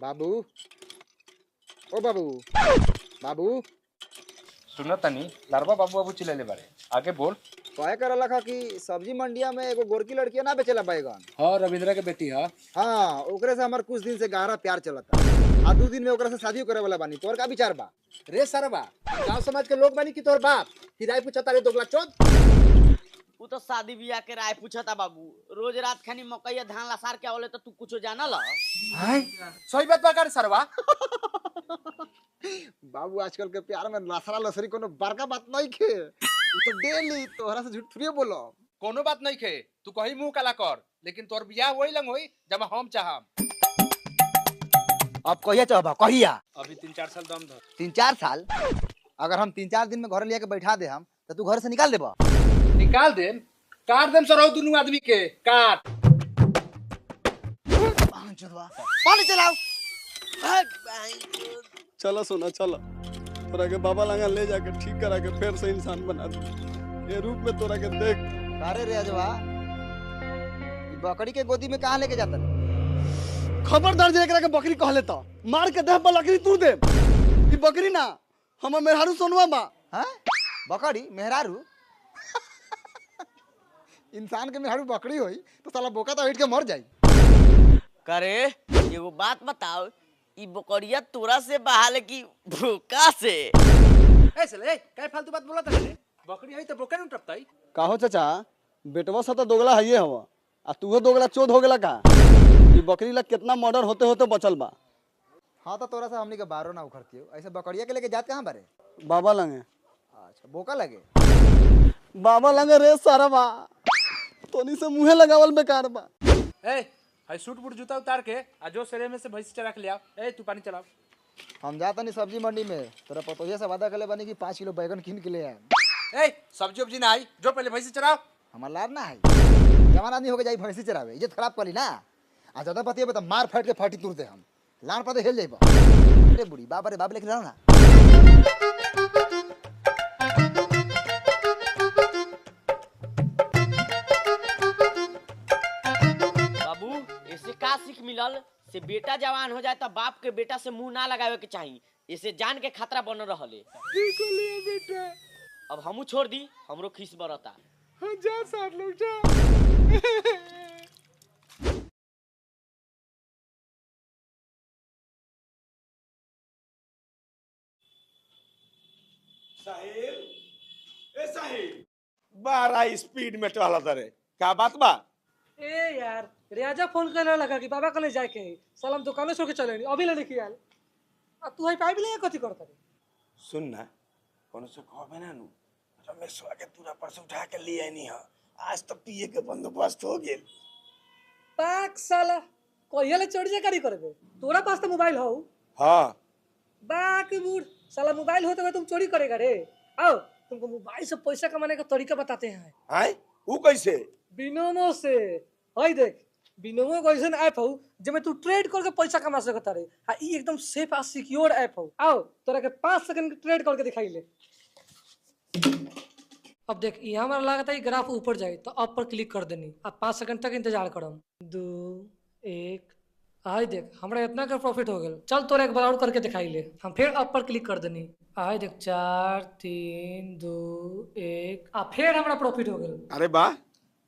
बाबू, ओ बाबू, बाबू सुनो तनी लारवा बाबू बाबू चिल्ले बारे आगे बोल। कहे कर लखा कि सब्जी मंडिया में एगो गोरकी लड़किया ना बेचेला बैगन। हाँ रविंद्रा के बेटी है। हाँ ओकरे से हमार कुछ दिन से गहरा प्यार चलता। आ 2 दिन में ओकरा से शादी करे वाला बानी। तोर का विचार बा? रे सरबा, गांव समाज के लोग बानी कि तोर बाप हिदाय पूछता रे दोगला चोद। तू तो शादी बियाह के राय पूछता बाबू। रोज रात खानी मकई धान लसार के आवले तो तू कुछो जाना ला? हाय सही बात बा कर सरबा। बाबू आजकल के प्यार में लसरा लसरी कोनो बड़का बात नहीं खे। तू तो डेली तोहरा से झूठ थोड़ी बोलो। कोनो बात नहीं खे, तू कहीं मुंह काला कर, लेकिन तोर बियाह वही लंग होई जब हम चाहम। अब कहिया चाहबा कहिया? अभी 3-4 साल दम धर। 3-4 साल? अगर हम 3-4 दिन में घर लेके बैठा दे हम तो तू घर से निकाल देबा? निकाल देम, काट देम सरो दोनों आदमी के काट। पानी चलाओ। चलो सुना चलो, तोरा के बाबा लंगा ले जाके ठीक करा के फिर से इंसान बना दे। ये रूप में तोरा के देख। अरे रे अजवा, ई बकरी के गोदी में कहाँ लेके जाता? खबरदार जे एकरा के बकरी कह लेता, मार के देह पर लकड़ी तू दे। ई बकरी ना, हमर मेहरारू सोनवा बा। हैं? बकरी मेहरारू? इंसान के मेहरारू बकरी होई तो साला बोका तो हिट के मर जाई। करे एगो बात बताओ, ई बकरिया तोरा से बहाल की भूका से? ए चले काय फालतू बात बोलत रे? बकरी है तो बोका न टपताई। काहो चाचा, बेटवा सा तो दोगला हइए हवा, आ तूहो दोगला चोद हो गेला का? ई बकरी ला कितना मर्डर होते होते बचल बा। हाँ तो तोरा से हमनी के बारो ना उखड़ती हो। ऐसे बकरिया के लेके जात कहाँ बारे? बाबा लंगे। अच्छा बोका लगे? बाबा लंगे रे सारा बा, तोनी से मुंहे लगावल बेकार बा। ए हाय सूट बूट जूता उतार के आ जो सरे में से भैंस चरा के ले आओ। ए तू पानी चलाओ। हम जाता नहीं सब्जी मंडी में, तोरा पतोहिया से वादा करले बनी कि 5 किलो बैगन कीन के ले आए। ए सब्जी उब्जी ना आई, जो पहले भैंस चराओ। हमार लार ना है, जवान आदमी होके जाई भैंसी चरावे, इज्जत खराब करी ना। आ ज्यादा पतिया तो मार फाट के फाटी तुर दे हम। लार पते हिल जाइबा। अरे बुढ़ी बाबा रे बाप लेके जाओ ना। बाबू ऐसे का सीख मिलल से बेटा जवान हो जाए तो बाप के बेटा से मुंह ना लगावे के चाहिए। ऐसे जान के खतरा बन रहले। ठीक हो लिया बेटा। अब हमू छोड़ दी, हमरो खीस बरता। हाँ जा सार लोग जा। साहिल, ए साहिल, 12 स्पीड में चला था रे, क्या बात बा? ए यार रियाजा फोन करने लगा कि बाबा कले जाके है। साला हम दुकान छोड़ के चले नहीं, अभी ले लेके आल। अब तू है पाइप ले कथी करत रे? सुन ना, कौन से कहबे ना नु, रमेशवा के तूरा परसों उठा के ले आनी है। आज तो पिए के बंदोबस्त हो गेल। पाक साला कोइया ले चोरी करी करबे? तोरा पास तो मोबाइल हो। हाँ बाक मूड साला मोबाइल होते हुए तुम चोरी करेगा रे? आओ तुमको मोबाइल से पैसा कमाने का तरीका बताते हैं। आए वो कैसे? बिनोमो से। हई देख, बिनोमो को ऐसा ऐप हो जिसमें तू ट्रेड करके पैसा कमा सकता रे। हाँ ये एकदम सेफ और सिक्योर ऐप हो। आओ तोरा के 5 सेकंड के ट्रेड करके दिखाई ले। अब देख यहाँ हमारा लगा था ये ग्राफ ऊपर जाए तो अप पर क्लिक कर देनी। अब 5 सेकंड तक इंतजार करम। 2 1 आई देख हमरा इतना का प्रॉफिट हो गया। चल तोरा एक बार और करके दिखाई ले। हम फिर अप पर क्लिक कर देनी। आई देख 4 3 2 1 आ फिर हमरा प्रॉफिट हो गया। अरे बा,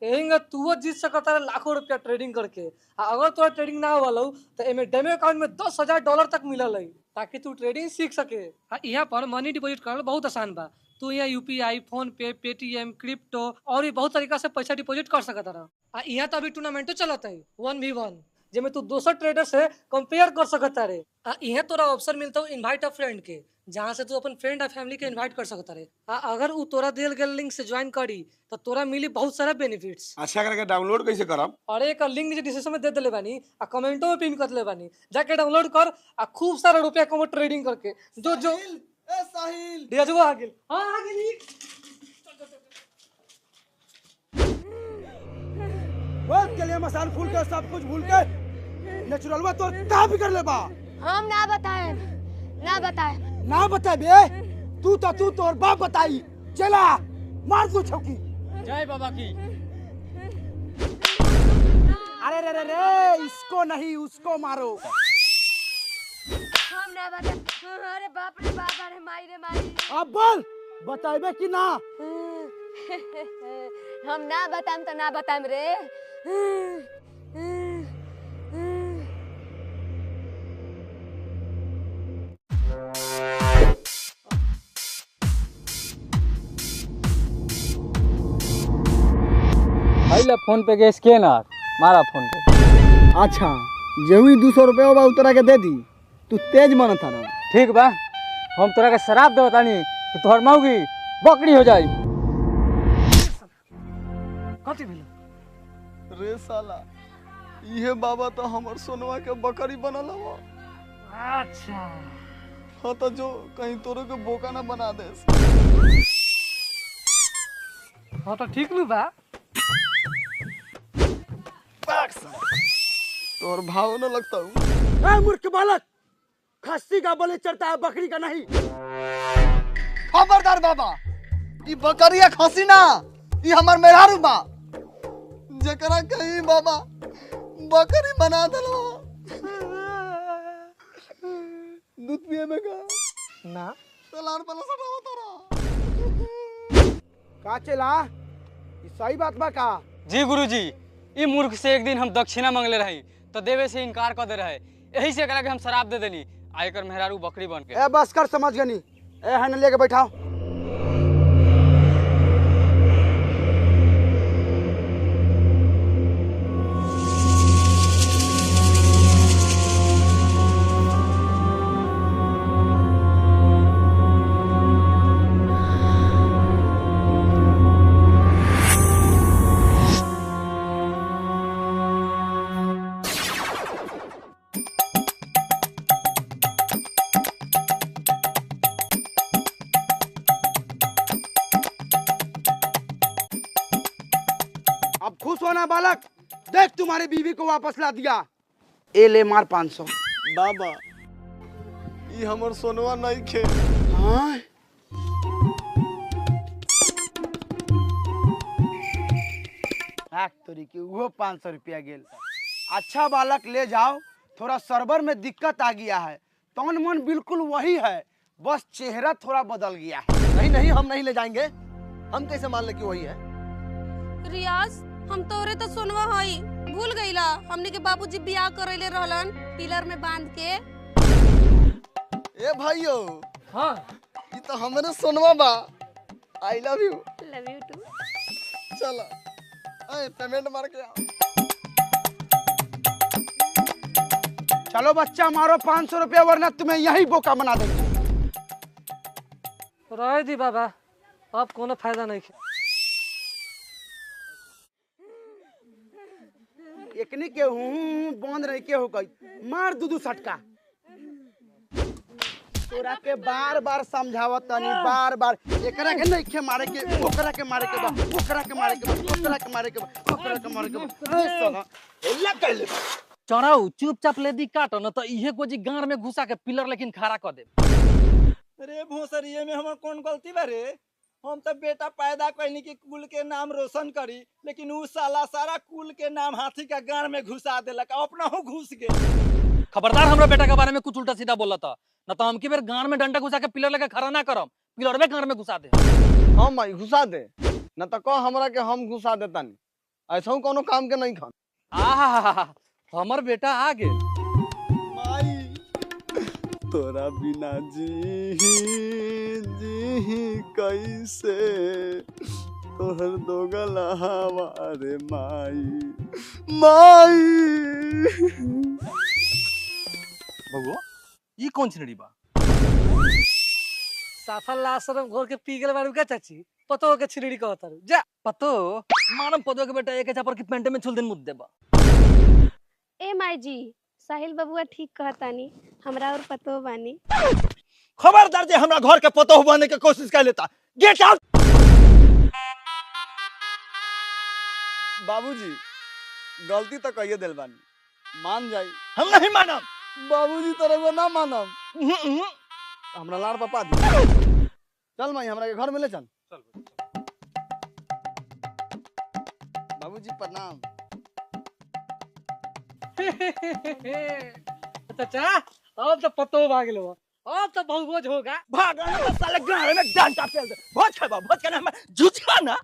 यही तू जीत सकता है लाखों रुपया ट्रेडिंग करके। अगर तोरा ट्रेडिंग ना हुआ तो एमे डेमो अकाउंट में $10,000 तक मिलल है ताकि तू ट्रेडिंग सीख सके। यहाँ पर मनी डिपॉजिट करना बहुत आसान बा। तू यहाँ यूपीआई, फोन पे, पेटीएम, क्रिप्टो और भी बहुत तरीका से पैसा डिपॉजिट कर सकता रहा। यहाँ तो अभी टूर्नामेंटो चलता है 1v1 जिसमें तू 200 ट्रेडर से कंपेयर कर सकता रे। यहाँ तोरा ऑप्शन मिलता है इनवाइट अ फ्रेंड के, जहाँ से तू अपन फ्रेंड और फैमिली के इनवाइट कर सकता रे। अगर वो तोरा दियल गए लिंक से ज्वाइन करी तो तोरा मिली बहुत सारा बेनिफिट्स। अच्छा करके डाउनलोड कैसे करब? और एक लिंक नीचे डिस्क्रिप्शन में दे देले बानी आ कमेंटो में पिन कर ले बानी, जाके डाउनलोड कर आ खूब सारा रुपया कमो ट्रेडिंग करके। जो ए साहिल, रियाजुआ आ गेल। हां आ गेली। वक्त के लिए मसान फूल के सब कुछ भूल के नेचुरल वा तो का भी कर ले बा। हम ना बताए ना बता बे, तू तोर बाप बताई। चला मार तू छौकी। जय बाबा की। अरे रे रे रे, इसको नहीं उसको मारो। हम ना बता। अरे बाप रे बाप, अरे माई रे माई। अब बोल, बताइबे कि ना? हम ना बताम तो ना बताम रे। भाई फोन पे के स्कैनर मारा फोन पे। अच्छा, जेवी 200 रुपया बा उतरा के दे दी। तू तेज मन था ना। ठीक बा, हम तोरा के शराब दे बतानी कि तोहर मौगी बकरी हो जाई। कथी भेल? रे साला, इहे बाबा तो हमर सोनवा के बकरी बनल हवा। अच्छा, हाँ तो जो कहीं तोरे के बोका ना बना दे। हाँ तो ठीक नु बा। तोर भाव न लगता हूँ। ए मूर्ख बालक, खस्सी का बलि चढ़ता है, बकरी का नहीं। खबरदार बाबा, ई बकरी या खस्सी ना, ई हमर मेहरारू बा। जकरा कहीं बाबा बकरी बना दलो। दूध पिए में का ना तलार पला सटा होता रहा। का चला? ई सही बात बा का? जी गुरुजी, ई मूर्ख से एक दिन हम दक्षिणा मांगले रही तो देवे से इनकार कर दे रहे। यही से एकरा के हम शराब दे देनी, आयकर मेहरारू बकरी बन के। ए बस कर, समझ गनी। ए हन लेके बैठाओ। अब खुश होना बालक, देख तुम्हारी बीवी को वापस ला दिया। ए ले मार 500। बाबा, ये हमर सोनवा नहीं खे। हाँ? तोरी के वो 500 रुपया गेल। अच्छा बालक, ले जाओ। थोड़ा सर्वर में दिक्कत आ गया है, तन मन बिल्कुल वही है, बस चेहरा थोड़ा बदल गया है। नहीं नहीं, हम नहीं ले जाएंगे। हम कैसे मान ले कि वही है? रियाज, हम तोरे तो सुनवा हई, भूल गईला हमने के बाबूजी बियाह करैले रहलन पिलर में बांध के। ए भाइयो, हाँ ये तो हमरे सोनवा बा। I love you. Love you too. चलो, ए पेमेंट मार के आओ। चलो बच्चा, मारो 500 रुपया, वरना तुम्हें यही बोका बना देंगे। रह दी बाबा, अब कोनो फायदा नहीं है। एकने के हूँ बंद रह के हो गई, मार दू सटका। तोरा के बार बार समझावत तनी, बार बार। एकरा के नहीं के मारे के, ओकरा के मारे के बा, ओकरा के मारे के बा, ओकरा के मारे के बा, ओकरा के मारे के बा। ए साला, एला कैले चढ़ाऊ चुपचाप लेदी काट न तो इहे को जी गांड में घुसा के पिलर लेकिन खड़ा कर दे। रे भोसरिये में हमर कौन गलती बा रे? हम तो बेटा पैदा कैनी कि कुल के नाम रोशन करी, लेकिन उ साला सारा कुल के नाम हाथी का गांड में घुसा देलक, अपना हो घुस गए। खबरदार हमरा बेटा के बारे में कुछ उल्टा सीधा बोला था, न तो हम की बेर गांड में डंडा घुसा के पिलर लेके खड़ा ना करम, पिलर में गांड में घुसा दे। हम भाई घुसा दे, न तो कह हमरा के हम घुसा देता नहीं। ऐसा कोनो काम के नहीं खान। आहा, हमर बेटा आ गेल। माई, तोरा बिना जी कैसे, तोहर दोगला हमारे माई। माई बबुआ, ई कौन छिनड़ी बा? साफल आश्रम घोर के पी गेल बारू का चाची, पतो के छिरड़ी कहतारू जा। पतो मारम पदो के बेटा एक चापर की पेंट में छुल दिन मुद्दे बा। ए माई जी, साहिल बबुआ ठीक कहतानी, हमरा और पतो बानी। खबरदार जे हमरा घर के पतोह बने के कोशिश कर लेता, गेट आउट। बाबूजी, गलती तो कहिए दिल बानी, मान जाई। हम नहीं मानब। बाबूजी तरह को ना मानम। हमरा लाड़ पापा दी। चल माई, हमरा के घर में ले चल। बाबूजी प्रणाम। चाचा अब तो पतो भाग लो, अब तो बहुभोज होगा। भागा ना तो साले गाँव में डंडा फेल दे। भोज खाबा, भोज का नाम जुझा ना।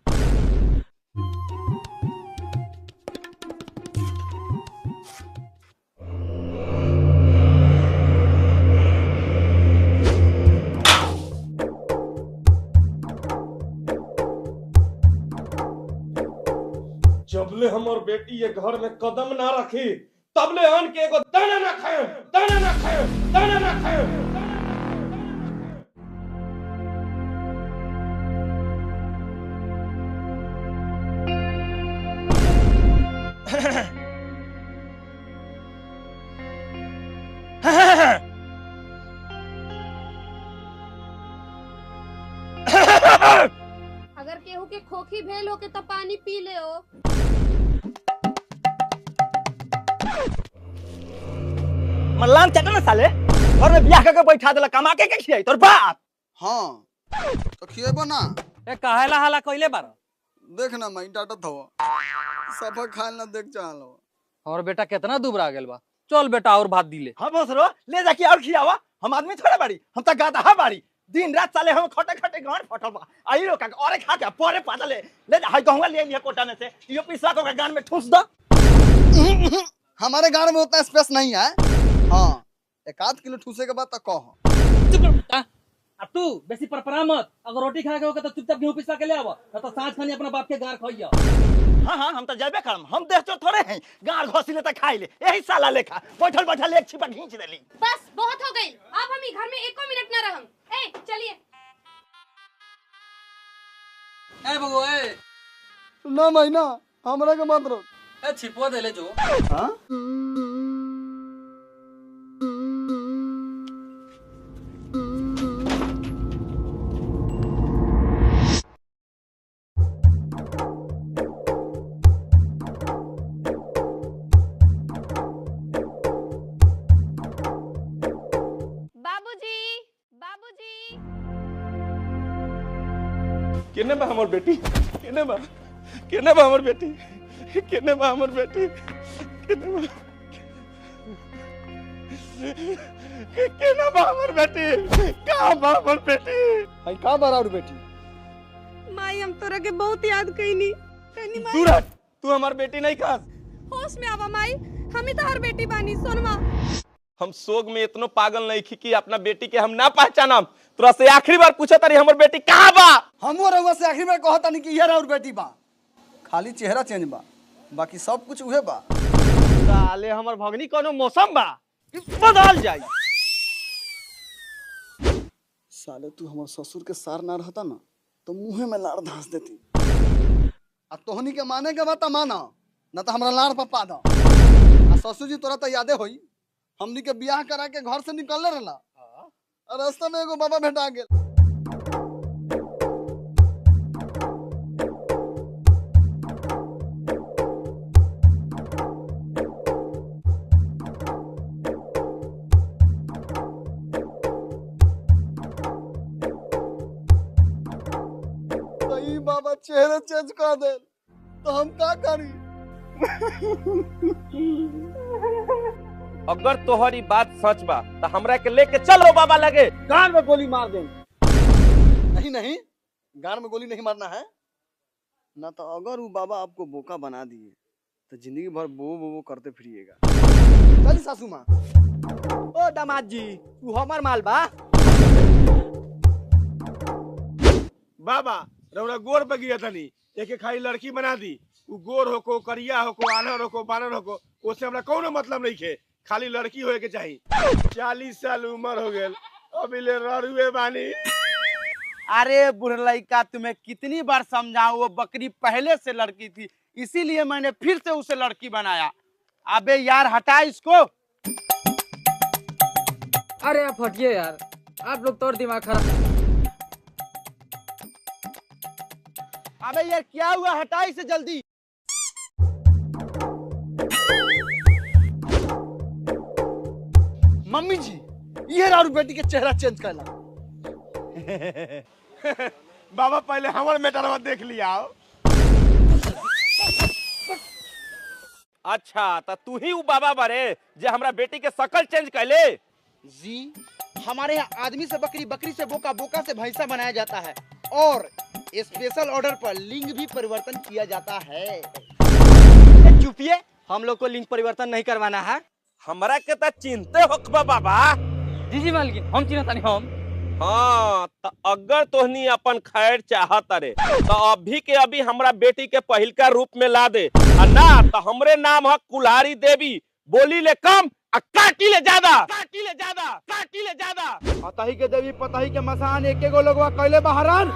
जबले हमर बेटी ये घर में कदम ना रखी तबले अन के एगो दाना ना खाए, दाना ना खाए, दाना ना खाए। अगर केहू के खोखी भेल हो के तो पानी पी ले हो। मल्लान चटा ना साले और में बियाह करके बैठा देला कमा के खियाई तोर बाप। हाँ तो खिएबो ना। ए काहेला हाला कइले बार? देख ना मैं डांटत हवा, सफा खाल ना देख चाहलो। और बेटा कितना दुबरा गेल बा। चल बेटा और भात दिले। हम बसरो ले जाके और खियावा। हम आदमी थोड़ा बाड़ी, हम त गाधा बाड़ी। दिन रात साले हम खटे खटे गांड फटल बा। आई लो का और खा के पोरे पादले ले हाय कहूंगा ले लिया कोटा में से यो पिसवा को गान में ठूस दो। हमारे गांव में उतना स्पेस नहीं है। हाँ 1-8 किलो ठूसे के बाद तक कह। चुप रह बेटा। अब तू बेसी परपरा मत। अगर रोटी खा के हो तो चुपचाप गेहूं पिसवा के ले आवा, न तो सांझ खानी अपना बाप के गार खइया। हां हां हम तो जाबे करम। हम देख तो थोड़े हैं गार घोसी ले त खाई ले। यही साला लेखा बैठल बैठल एक छिपा खींच देली। बस बहुत हो गई, अब हम घर में एको मिनट ना रहम। ए चलिए। ए बगो ए ना मैना हमरा के मत रोक। ए छिपवा देले जो। हां केने बा हमर बेटी, केने बा हमर बेटी, केने बा हमर बेटी, केने बा हमर बेटी, कहां बा हमर बेटी? आई का बार और बेटी? माई हम तोरा के बहुत याद कईनी। माई दूर हट, तू हमर बेटी नहीं खास। होश में आवा माई, हम ही तोहर बेटी बानी सोनमा। हम सोग में इतनो पागल नहीं खी कि अपना बेटी के हम ना पहचानम। तोरा से आखिरी बार पूछा तारी हमर बेटी कहां बा? हमो रउवा से आखिर में कहता नहीं कि ये और बेटी बा। खाली चेहरा चेंज बा, बाकी सब कुछ उहे बा। साले हमर भगनी कोनो मौसम बा बदल जाई। साले तू हमर ससुर के सार ना रहता ना तो मुंहे में लाड़ धांस देती। आ तोहनी के माने के बात माना ना तो हमरा लाड़ पप्पा दा। आ ससुर जी तोरा तो यादे होई, हमनी के बियाह करा के घर से निकलले रहला। रास्ता में एगो बाबा भेटा गेल। सही बाबा चेहरा चेंज कर दे तो हम का करी? अगर तोहरी बात सच बा तो हमरा के लेके चलो बाबा लगे। गान में गोली मार दे। नहीं नहीं, गान में गोली नहीं मारना है ना। तो अगर वो बाबा आपको बोका बना दिए तो जिंदगी भर बो बो करते फिरिएगा। चल सासू माँ। ओ दामाद जी तू हमर माल बा। बाबा रउरा गोर पे गिया तनी एके खाली लड़की बना दी। उ गोर होको, करिया होको, आनर होको, बानर होको, उससे हमरा कोनो मतलब नहीं खे। खाली लड़की होए के चाहिए। 40 साल उम्र हो गेल अभी ले ररुए बानी। अरे बुढ़लैका तुम्हें कितनी बार समझाऊं, वो बकरी पहले से लड़की थी, इसीलिए मैंने फिर से उसे लड़की बनाया। अबे यार हटा इसको। अरे आप हटिए यार, आप लोग तो और दिमाग खराब। अबे यार क्या हुआ, हटा इसे जल्दी। मम्मी जी ये रारू बेटी के चेहरा चेंज करना। बाबा पहले हमर मेटरवा देख लिया। अच्छा तो तू ही उ बाबा बारे जे हमरा बेटी के शकल चेंज कैले। जी, हमारे यहाँ आदमी से बकरी, बकरी से बोका, बोका से भैंसा बनाया जाता है और स्पेशल ऑर्डर पर लिंग भी परिवर्तन किया जाता है। चुपिए, हम लोग को लिंग परिवर्तन नहीं करवाना है। हमरा के त चिंते होखबा बाबा। जी जी मालकिन, हम चिन्हतानी हम। हाँ, तो अगर तोहनी अपन खैर चाहत रे तो अभी के अभी हमरा बेटी के पहिलका रूप में ला दे, आ ना तो हमरे नाम है कुल्हारी देवी। बोली ले कम आ काटी ले ज्यादा, काटी ले ज्यादा, काटी ले ज्यादा। पताही के देवी पताही के मसान एक गो लोगवा कैले बहरान।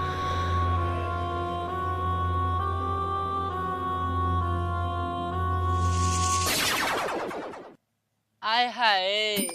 आय हाय